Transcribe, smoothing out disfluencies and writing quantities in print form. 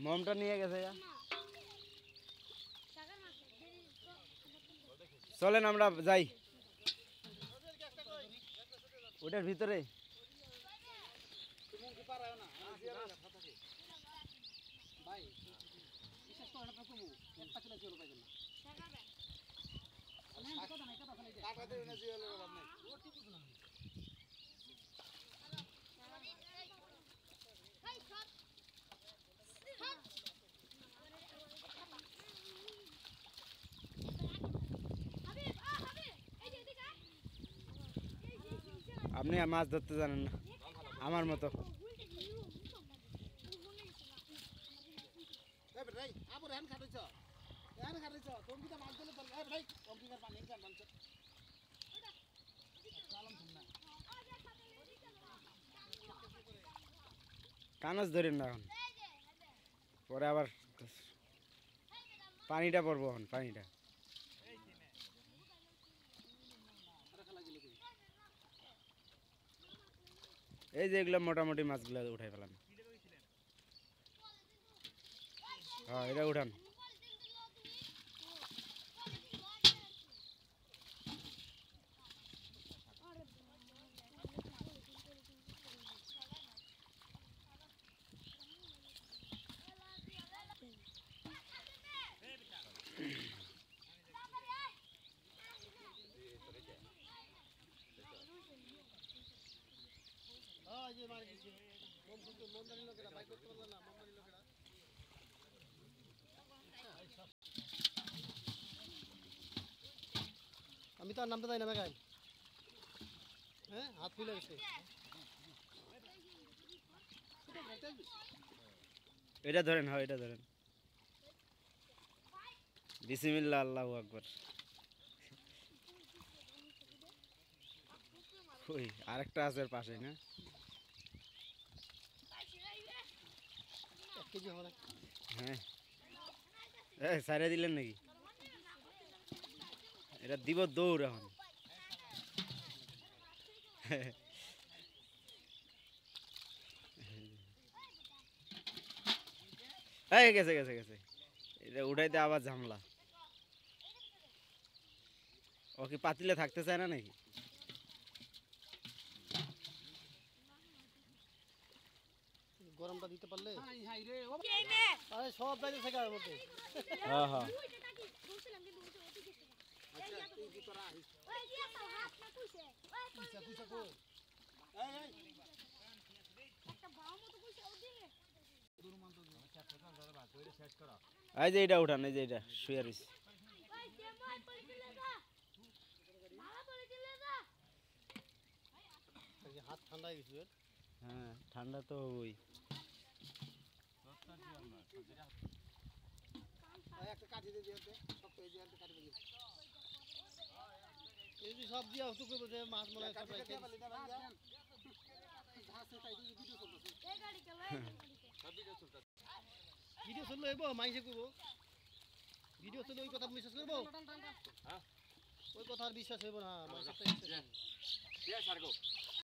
মমটা নিয়ে গেছে। চলেন আমরা যাই ওটার ভিতরে। আপনি মাছ ধরতে জানেন না আমার মতো। কানস ধরেন না এখন, পরে আবার পানিটা পড়বো। এখন পানিটা এই যে এগুলো মোটামুটি মাছগুলো উঠাই ফেলাম। হ্যাঁ এটা উঠান। আমি তো আর নামতে যাই না মেঘায়। হ্যাঁ হাত ফুলে গেছে। এটা ধরেন, হ্যাঁ এটা ধরেন। বিসমিল্লাহ আল্লাহু আকবার। ওই আরেকটা আছে এর পাশে না? 1 কেজি হবে। হ্যাঁ এই সাইরে দিলেন নাকি? এটা দিব দৌড় এখন। এই গেছে গেছে গেছে। এটা উঠাইতে আবার ঝামেলা। ও কি পাতিলে থাকতে চায় না নাকি? গরমটা দিতে পারলে আরে সব যাইতেছে গায়ের মধ্যে। হ্যাঁ হ্যাঁ এই যে এটা উঠান, এই যে এটা শুয়ে রয়েছে। হাত ঠান্ডা হয়ে গেছে। হ্যাঁ ঠান্ডা তো ওই সব দিয়া মাছ মনে হয় ভিডিও চললো এবো মাইসে করবো। ভিডিও চললে ওই কথা বিশ্বাস করবো, ওই কথা আর বিশ্বাস হইব না।